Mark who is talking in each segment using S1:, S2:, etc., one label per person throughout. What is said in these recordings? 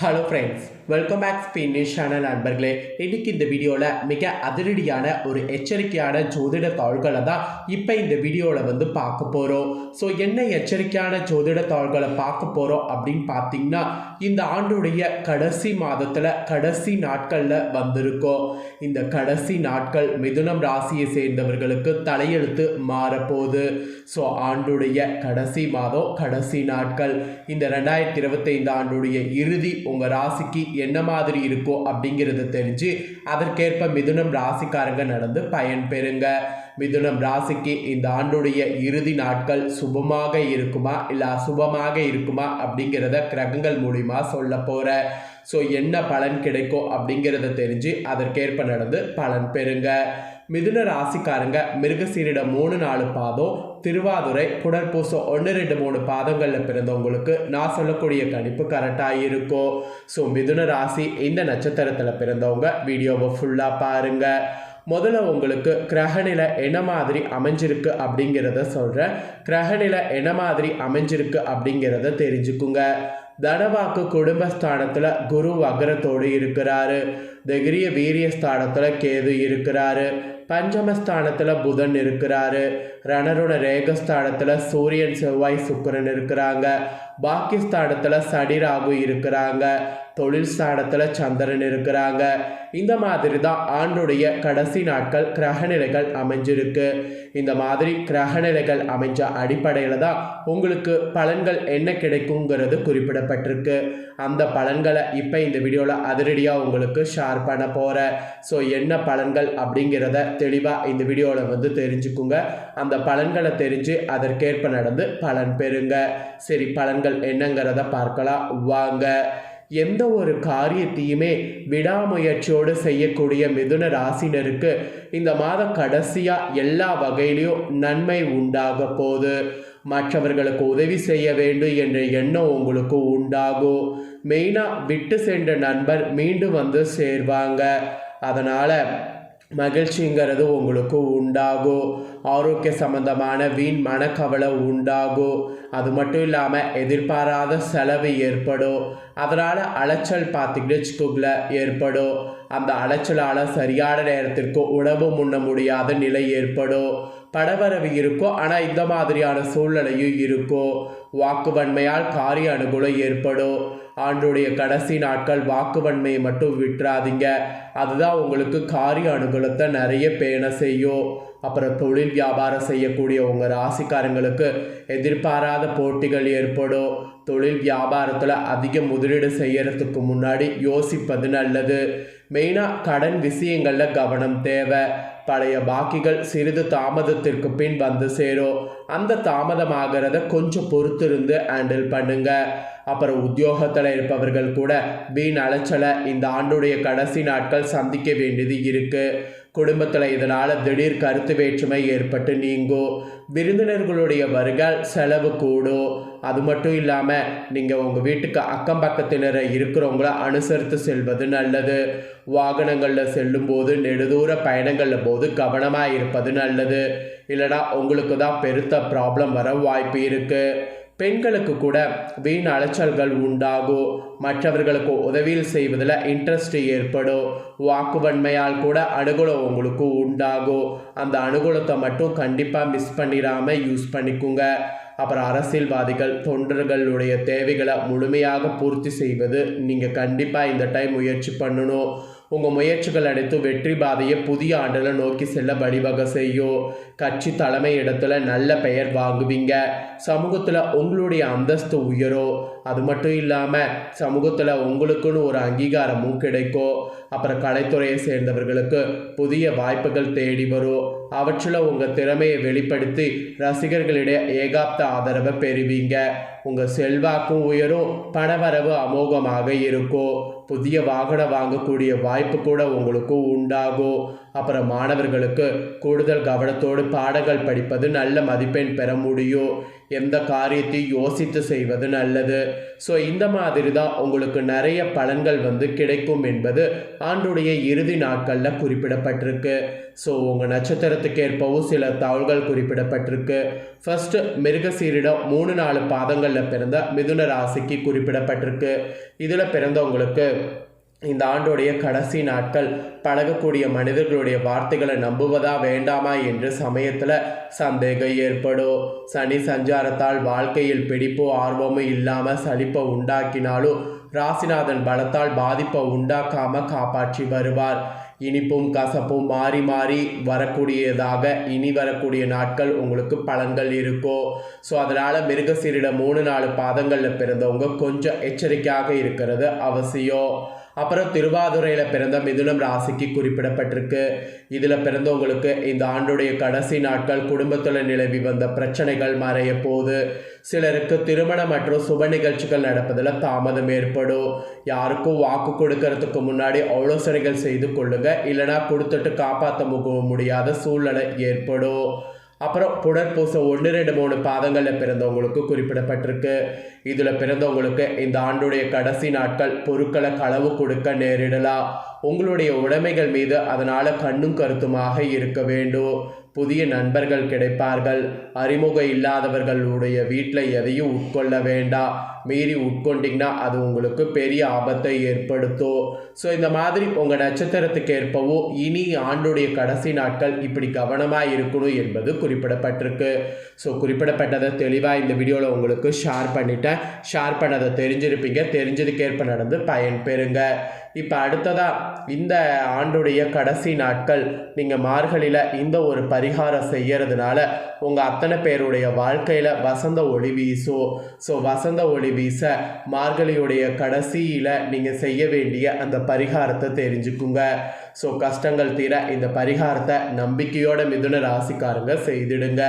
S1: Hello friends, welcome back Spinnish channel நண்பர்களே. இன்னைக்கு இந்த வீடியோவில் மிக அதிரடியான ஒரு எச்சரிக்கையான ஜோதிட தாள்களை தான் இப்போ இந்த வீடியோவில் பார்க்க போகிறோம். ஸோ என்ன எச்சரிக்கையான ஜோதிட தாள்களை பார்க்க போகிறோம் அப்படின்னு பார்த்தீங்கன்னா, இந்த ஆண்டுடைய கடைசி மாதத்தில் கடைசி நாட்களில் வந்திருக்கோம். இந்த கடைசி நாட்கள் மிதுனம் ராசியை சேர்ந்தவர்களுக்கு தலையெழுத்து மாறப்போகுது. ஸோ ஆண்டுடைய கடைசி மாதம் கடைசி நாட்கள் இந்த 2025 ஆண்டுடைய இறுதி உங்கள் ராசிக்கு என்ன மாதிரி இருக்கோ அப்படிங்கிறத தெரிஞ்சு அதற்கேற்ப மிதுனம் ராசிக்காரங்க நடந்து பயன் பெறுங்க. மிதுனம் ராசிக்கு இந்த ஆண்டுடைய இறுதி நாட்கள் சுபமாக இருக்குமா இல்லை அசுபமாக இருக்குமா அப்படிங்கிறத கிரகங்கள் மூலிமா சொல்ல போகிற. ஸோ என்ன பலன் கிடைக்கும் அப்படிங்கிறத தெரிஞ்சு அதற்கேற்ப நடந்து பலன் பெறுங்க. மிதுன ராசிக்காரங்க மிருகசீரிடம் 3-4 பாதம், திருவாதுரை, புனர்பூசம் 1-2-3 பாதங்களில் பிறந்தவங்களுக்கு நான் சொல்லக்கூடிய கணிப்பு கரெக்டாக இருக்கும். ஸோ மிதுன ராசி இந்த நட்சத்திரத்தில் பிறந்தவங்க வீடியோவை ஃபுல்லாக பாருங்கள். முதல்ல உங்களுக்கு கிரகநிலை என்ன மாதிரி அமைஞ்சிருக்கு அப்படிங்கிறத சொல்கிறேன். கிரகநிலை என்ன மாதிரி அமைஞ்சிருக்கு அப்படிங்கிறத தெரிஞ்சுக்குங்க. தனவாக்கு குடும்பஸ்தானத்தில் குரு வக்ரத்தோடு இருக்கிறாரு. தைரிய வீரியஸ்தானத்தில் கேது இருக்கிறாரு. பஞ்சமஸ்தானத்தில் புதன் இருக்கிறாரு. ரணருண ரேகஸ்தானத்தில் சூரியன், செவ்வாய், சுக்கிரன் இருக்கிறாங்க. பாக்கியஸ்தானத்தில் சனி, ராகு இருக்கிறாங்க. தொழில் ஸ்தானத்தில் சந்திரன் இருக்கிறாங்க. இந்த மாதிரி தான் ஆண்டுடைய கடைசி நாட்கள் கிரகநிலைகள் அமைஞ்சிருக்கு. இந்த மாதிரி கிரகநிலைகள் அமைஞ்ச அடிப்படையில் தான் உங்களுக்கு பலன்கள் என்ன கிடைக்குங்கிறது குறிப்பிடப்பட்டிருக்கு. அந்த பலன்களை இப்போ இந்த வீடியோவில் அதிரடியாக உங்களுக்கு ஷேர் பண்ண போகிறேன். ஸோ என்ன பலன்கள் அப்படிங்கிறத தெளிவாக இந்த வீடியோவில் தெரிஞ்சுக்குங்க. அந்த பலன்களை தெரிஞ்சு அதற்கேற்ப நடந்து பலன் பெறுங்க. சரி, பலன்கள் என்னங்கிறத பார்க்கலாம் வாங்க. எந்த ஒரு காரியத்தையுமே விடாமுயற்சியோடு செய்யக்கூடிய மிதுன ராசினருக்கு இந்த மாதம் கடைசியாக எல்லா வகையிலையும் நன்மை உண்டாக போகுது. மற்றவர்களுக்கு உதவி செய்ய வேண்டும் என்ற எண்ணம் உங்களுக்கு உண்டாகும். மெயினாக விட்டு சென்ற நண்பர் மீண்டும் சேர்வாங்க. அதனால் மகிழ்ச்சிங்கிறது உங்களுக்கு உண்டாகும். ஆரோக்கிய சம்பந்தமான வீண் மனக்கவலை உண்டாகும். அது மட்டும் இல்லாமல் எதிர்பாராத செலவு ஏற்படும். அதனால் அலைச்சல் பார்த்திங்கன்னு வச்சுக்கோங்களேன் ஏற்படும். அந்த அலைச்சலால் சரியான நேரத்திற்கு உணவு முன்ன முடியாத நிலை ஏற்படும். படவரவு இருக்கும், ஆனால் இந்த மாதிரியான சூழ்நிலையும் இருக்கும். வாக்குவன்மையால் காரிய அனுகூலம் ஏற்படும். ஆண்டுடைய கடைசி நாட்கள் வாக்குவன்மையை மட்டும் விட்டுறாதீங்க. அதுதான் உங்களுக்கு காரிய அனுகூலத்தை நிறைய பேண செய்யும். அப்புறம் தொழில் வியாபாரம் செய்யக்கூடிய உங்கள் ராசிக்காரங்களுக்கு எதிர்பாராத போட்டிகள் ஏற்படும். தொழில் வியாபாரத்தில் அதிக முதலீடு செய்யறதுக்கு முன்னாடி யோசிப்பது நல்லது. மெயினாக கடன் விஷயங்களில் கவனம் தேவை. பழைய பாக்கிகள் சிறிது தாமதத்திற்கு பின் சேரும். அந்த தாமதமாகிறத கொஞ்சம் பொறுத்திருந்து ஹேண்டில் பண்ணுங்க. அப்புறம் உத்தியோகத்தில் இருப்பவர்கள் கூட வீண் அலைச்சலை இந்த ஆண்டுடைய கடைசி நாட்கள் சந்திக்க வேண்டியது இருக்குது. குடும்பத்தில் இதனால் திடீர் கருத்து வேற்றுமை ஏற்பட்டு நீங்கும். விருந்தினர்களுடைய வருகை செலவு கூடும். அது மட்டும் இல்லாமல் நீங்கள் உங்கள் வீட்டுக்கு அக்கம் பக்கத்தினர் இருக்கிறவங்கள அனுசரித்து செல்வது நல்லது. வாகனங்களில் செல்லும்போது நெடுதூர பயணங்களில் போது கவனமாக இருப்பது நல்லது. இல்லைனா உங்களுக்கு தான் பெருத்த ப்ராப்ளம் வர வாய்ப்பு இருக்குது. பெண்களுக்கு கூட வீண் அலைச்சல்கள் உண்டாகும். மற்றவர்களுக்கு உதவியில் செய்வதில் இன்ட்ரெஸ்ட் ஏற்படும். வாக்குவன்மையால் கூட அனுகூலம் உங்களுக்கு உண்டாகும். அந்த அனுகூலத்தை மட்டும் கண்டிப்பாக மிஸ் பண்ணிடாமல் யூஸ் பண்ணிக்குங்க. அப்புறம் அரசியல்வாதிகள், தொண்டர்களுடைய தேவைகளை முழுமையாக பூர்த்தி செய்வது நீங்கள் கண்டிப்பாக இந்த டைம் முயற்சி பண்ணணும். உங்கள் முயற்சிகள் அனைத்தும் வெற்றி பாதையை புதிய ஆண்டில் நோக்கி செல்ல வழிவகை செய்யும். கட்சி தலைமை இடத்துல நல்ல பெயர் வாங்குவீங்க. சமூகத்தில் உங்களுடைய அந்தஸ்து உயரும். அது மட்டும் இல்லாமல் சமூகத்தில் உங்களுக்குன்னு ஒரு அங்கீகாரமும் கிடைக்கும். அப்புறம் கலைத்துறையை சேர்ந்தவர்களுக்கு புதிய வாய்ப்புகள் தேடி வரும். அவற்றில் உங்கள் திறமையை வெளிப்படுத்தி ரசிகர்களிடையே ஏகாப்த ஆதரவை பெறுவீங்க. உங்கள் செல்வாக்கும் உயரும். பணவரவு அமோகமாக இருக்கும். புதிய வாகனம் வாங்கக்கூடிய வாய்ப்பு கூட உங்களுக்கு உண்டாகும். அப்புறம் மாணவர்களுக்கு கூடுதல் கவனத்தோடு பாடங்கள் படிப்பது நல்ல மதிப்பெண் பெற முடியும். எந்த காரியத்தையும் யோசித்து செய்வது நல்லது. ஸோ இந்த மாதிரி தான் உங்களுக்கு நிறைய பலன்கள் கிடைக்கும் என்பது ஆண்டுடைய இறுதி நாட்களில் குறிப்பிடப்பட்டிருக்கு. ஸோ உங்கள் நட்சத்திரத்துக்கு ஏற்பவும் சில தகவல்கள் குறிப்பிடப்பட்டிருக்கு. ஃபர்ஸ்ட் மிருகசீரிடம் 3-4 பாதங்களில் பிறந்த மிதுன ராசிக்கு குறிப்பிடப்பட்டிருக்கு. இதில் பிறந்தவங்களுக்கு இந்த ஆண்டுடைய கடைசி நாட்கள் பழகக்கூடிய மனிதர்களுடைய வார்த்தைகளை நம்புவதா வேண்டாமா என்ற சமயத்தில் சந்தேகம் ஏற்படும். சனி சஞ்சாரத்தால் வாழ்க்கையில் பிடிப்போ ஆர்வமோ இல்லாமல் சலிப்பை உண்டாக்கினாலும் ராசிநாதன் பலத்தால் பாதிப்பை உண்டாக்காம காப்பாற்றி வருவார். இனிப்பும் கசப்பும் மாறி மாறி வரக்கூடியதாக இனி வரக்கூடிய நாட்கள் உங்களுக்கு பலன்கள் இருக்கும். ஸோ அதனால் மிருகசீரிடம் 3-4 பாதங்களில் பிறந்தவங்க கொஞ்சம் எச்சரிக்கையாக இருக்கிறது அவசியம். அப்புறம் திருவாதுரையில் பிறந்த மிதுனம் ராசிக்கு குறிப்பிடப்பட்டிருக்கு. இதில் பிறந்தவங்களுக்கு இந்த ஆண்டுடைய கடைசி நாட்கள் குடும்பத்தில் நிலவி வந்த பிரச்சனைகள் மறைய போகுது. சிலருக்கு திருமணம் மற்றும் சுப நிகழ்ச்சிகள் நடப்பதில் தாமதம் ஏற்படும். யாருக்கும் வாக்கு கொடுக்கறதுக்கு முன்னாடி ஆலோசனைகள் செய்து கொள்ளுங்க, இல்லைனா கொடுத்துட்டு காப்பாற்ற முடியாத சூழ்நிலை ஏற்படும். அப்புறம் புனர்பூசம் 1-2-3 பாதங்களில் பிறந்தவங்களுக்கு குறிப்பிடப்பட்டிருக்கு. இதில் பிறந்தவங்களுக்கு இந்த ஆண்டுடைய கடைசி நாட்கள் பொருட்களை களவு கொடுக்க நேரிடலாம். உங்களுடைய உடைமைகள் மீது அதனால் கண்ணும் கருத்துமாக இருக்க வேண்டும். புதிய நண்பர்கள் கிடைப்பார்கள். அறிமுக இல்லாதவர்களுடைய வீட்டில் எதையும் உட்கொள்ள வேண்டாம். மீறி உட்கொண்டிங்கன்னா அது உங்களுக்கு பெரிய ஆபத்தை ஏற்படுத்தும். ஸோ இந்த மாதிரி உங்கள் நட்சத்திரத்துக்கு ஏற்பவும் இனி ஆண்டுடைய கடைசி நாட்கள் இப்படி கவனமாக இருக்கணும் என்பது குறிப்பிடப்பட்டிருக்கு. ஸோ குறிப்பிடப்பட்டதை தெளிவாக இந்த வீடியோவில் உங்களுக்கு ஷேர் பண்ணிட்டேன். ஷேர் பண்ணதை தெரிஞ்சிருப்பீங்க. தெரிஞ்சதுக்கேற்ப நடந்து பயன் பெறுங்க. இப்போ அடுத்ததாக இந்த ஆண்டுடைய கடைசி நாட்கள் நீங்கள் மார்கழியில் இந்த ஒரு பரிகாரம் செய்கிறதுனால உங்கள் அத்தனை பேருடைய வாழ்க்கையில் வசந்த ஒளி வீசும். ஸோ வசந்த ஒளி வீச மார்கழியுடைய கடைசியில் நீங்கள் செய்ய வேண்டிய அந்த பரிகாரத்தை தெரிஞ்சுக்குங்க. ஸோ கஷ்டங்கள் தீர இந்த பரிகாரத்தை நம்பிக்கையோட மிதுன ராசிக்காரங்க செய்திடுங்க.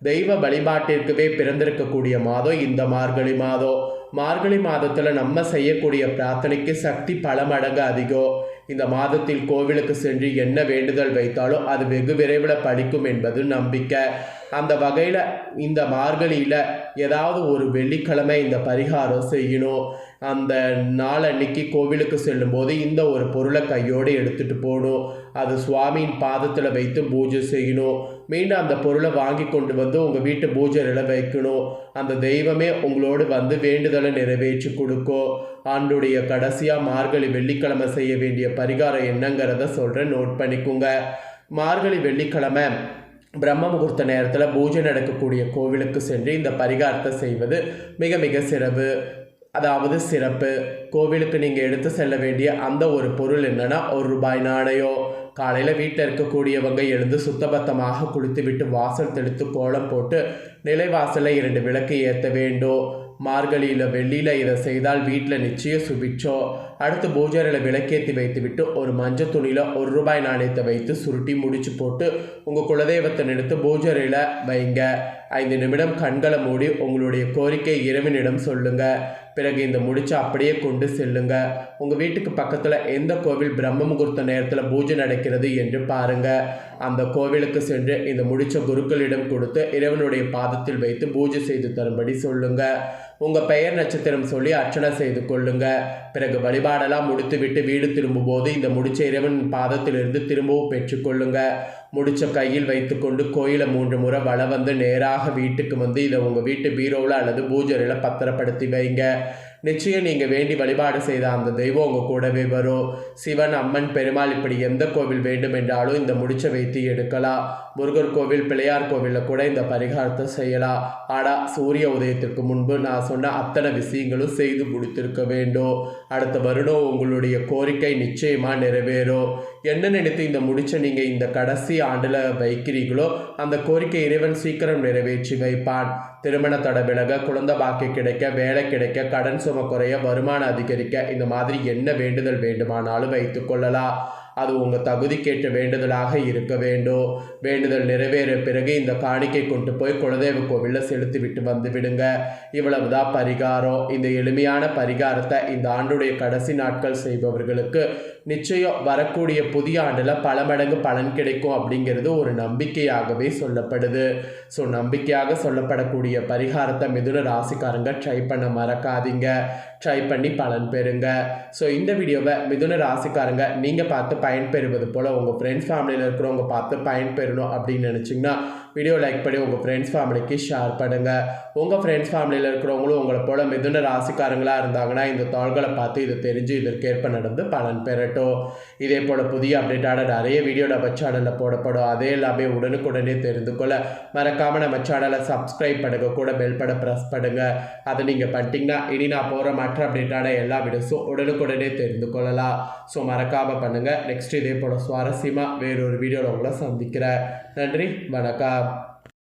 S1: தெய்வ வழிபாட்டிற்குவே பிறந்திருக்கக்கூடிய மாதம் இந்த மார்கழி மாதம். மார்கழி மாதத்தில் நம்ம செய்யக்கூடிய பிரார்த்தனைக்கு சக்தி பல மடங்கு அதிகம். இந்த மாதத்தில் கோவிலுக்கு சென்று என்ன வேண்டுதல் வைத்தாலும் அது வெகு விரைவில் பலிக்கும் என்பது நம்பிக்கை. அந்த வகையில் இந்த மார்கழியில் ஏதாவது ஒரு வெள்ளிக்கிழமை இந்த பரிகாரம் செய்யணும். அந்த நாளன்னைக்கு கோவிலுக்கு செல்லும்போது இந்த ஒரு பொருளை கையோடு எடுத்துகிட்டு போகணும். அது சுவாமியின் பாதத்தில் வைத்து பூஜை செய்யணும். மீண்டும் அந்த பொருளை வாங்கி கொண்டு வந்து உங்கள் வீட்டு பூஜையில் வைக்கணும். அந்த தெய்வமே உங்களோடு வந்து வேண்டுதலை நிறைவேற்றி கொடுக்கும். ஆண்டுடைய கடைசியாக மார்கழி வெள்ளிக்கிழமை செய்ய வேண்டிய பரிகாரம் என்னங்கிறத சொல்கிறேன், நோட் பண்ணிக்கோங்க. மார்கழி வெள்ளிக்கிழமை பிரம்ம முகூர்த்த நேரத்தில் பூஜை நடக்கக்கூடிய கோவிலுக்கு சென்று இந்த பரிகாரத்தை செய்வது மிக மிக சிறப்பு. கோவிலுக்கு நீங்கள் எடுத்து செல்ல வேண்டிய அந்த ஒரு பொருள் என்னன்னா ₹1 நாணயம். காலையில் வீட்டில் இருக்கக்கூடியவங்க எழுந்து சுத்தபத்தமாக குளித்து விட்டு வாசல் தெளித்து கோலம் போட்டு நிலைவாசலில் 2 விளக்கு ஏற்ற வேண்டும். மார்கழியில் வெள்ளியில் இதை செய்தால் வீட்டில் நிச்சயம் சுபிச்சோம். அடுத்து பூஜையில் விளக்கேற்றி வைத்து விட்டு ஒரு மஞ்சள் துணியில் ₹1 நாணயத்தை வைத்து சுருட்டி முடிச்சு போட்டு உங்கள் குலதெய்வத்தை நிறுத்து பூஜையில் வைங்க. 5 நிமிடம் கண்களை மூடி உங்களுடைய கோரிக்கை இறைவனிடம் சொல்லுங்க. பிறகு இந்த முடிச்சை அப்படியே கொண்டு செல்லுங்க. உங்கள் வீட்டுக்கு பக்கத்தில் எந்த கோவில் பிரம்ம முகூர்த்த நேரத்தில் பூஜை நடக்கிறது என்று பாருங்க. அந்த கோவிலுக்கு சென்று இந்த முடிச்ச குருக்களிடம் கொடுத்து இறைவனுடைய பாதத்தில் வைத்து பூஜை செய்து தரும்படி சொல்லுங்க. உங்கள் பெயர் நட்சத்திரம் சொல்லி அர்ச்சனை செய்து கொள்ளுங்க. பிறகு வழிபாடெல்லாம் முடித்துவிட்டு வீடு திரும்பும்போது இந்த முடிச்ச இறைவன் பாதத்திலிருந்து திரும்பவும் பெற்றுக்கொள்ளுங்க. முடிச்ச கையில் வைத்துக்கொண்டு கோயிலை 3 முறை வலம் வந்து நேராக வீட்டுக்கு வந்து இதை உங்கள் வீட்டு பீரோவில் அல்லது பூஜையில் பத்திரப்படுத்தி வைங்க. நிச்சயம் நீங்கள் வேண்டி வழிபாடு செய்த அந்த தெய்வம் உங்கள் கூடவே வரும். சிவன், அம்மன், பெருமாள் இப்படி எந்த கோவில் வேண்டும் என்றாலும் இந்த முடிச்சை வைத்து எடுக்கலாம். முருகர் கோவில், பிள்ளையார் கோவிலில் கூட இந்த பரிகாரத்தை செய்யலாம். ஆனால் சூரிய உதயத்திற்கு முன்பு நான் சொன்ன அத்தனை விஷயங்களும் செய்து முடித்திருக்க வேண்டும். அடுத்த வருடம் உங்களுடைய கோரிக்கை நிச்சயமாக நிறைவேறும். என்ன நினைத்து இந்த முடிச்சை நீங்கள் இந்த கடைசி ஆண்டில் வைக்கிறீங்களோ அந்த கோரிக்கை இறைவன் சீக்கிரம் நிறைவேற்றி வைப்பான். திருமண தடை விலக, குழந்தை பாக்கியம் கிடைக்க, வேலை கிடைக்க, கடன் சுமை குறைய, வருமானம் அதிகரிக்க, இந்த மாதிரி என்ன வேண்டுதல் வேண்டுமானாலும் வைத்து கொள்ளலாம். அது உங்கள் தகுதிக்கேற்ற வேண்டுதலாக இருக்க வேண்டும். வேண்டுதல் நிறைவேற பிறகு இந்த காணிக்கை கொண்டு போய் குலதெய்வ கோவிலில் செலுத்தி விட்டு வந்து விடுங்க. இவ்வளவுதான் பரிகாரம். இந்த எளிமையான பரிகாரத்தை இந்த ஆண்டுடைய கடைசி நாட்கள் செய்பவர்களுக்கு நிச்சயம் வரக்கூடிய புதிய ஆண்டில் பல மடங்கு பலன் கிடைக்கும் அப்படிங்கிறது ஒரு நம்பிக்கையாகவே சொல்லப்படுது. ஸோ நம்பிக்கையாக சொல்லப்படக்கூடிய பரிகாரத்தை மிதுன ராசிக்காரங்க ட்ரை பண்ண மறக்காதீங்க. ட்ரை பண்ணி பலன் பெறுங்க. ஸோ இந்த வீடியோவை மிதுன ராசிக்காரங்க நீங்கள் பார்த்து பயன்பெறுவது போல் உங்கள் ஃப்ரெண்ட்ஸ் ஃபேமிலியில் இருக்கிறவங்க பார்த்து பயன்பெறணும் அப்படின்னு நினச்சிங்கன்னா வீடியோ லைக் பண்ணி உங்கள் ஃப்ரெண்ட்ஸ் ஃபேமிலிக்கு ஷேர் பண்ணுங்கள். உங்கள் ஃப்ரெண்ட்ஸ் ஃபேமிலியில் இருக்கிறவங்களும் உங்களை போல் மிதுன ராசிக்காரங்களாக இருந்தாங்கன்னா இந்த தாள்களை பார்த்து இதை தெரிஞ்சு இதற்கேற்ப நடந்து பலன் பெறட்டும். இதே போல் புதிய அப்டேட்டான நிறைய வீடியோ நம்ம சேனலில் போடப்படும். அதே எல்லாமே உடனுக்குடனே தெரிந்து கொள்ள மறக்காமல் நம்ம சேனலை சப்ஸ்கிரைப் பண்ணுங்க, கூட பெல் பட்டனை ப்ரெஸ் பண்ணுங்கள். அதை நீங்கள் பண்ணிட்டீங்கன்னா இனி நான் போகிற மற்ற அப்டேட்டான எல்லா வீடியோஸும் உடனுக்குடனே தெரிந்து கொள்ளலாம். ஸோ மறக்காமல் பண்ணுங்கள். நெக்ஸ்ட் இதே போல் சுவாரஸ்யமாக வேறொரு வீடியோவில் உங்களை சந்திக்கிறேன். நன்றி, வணக்கம்.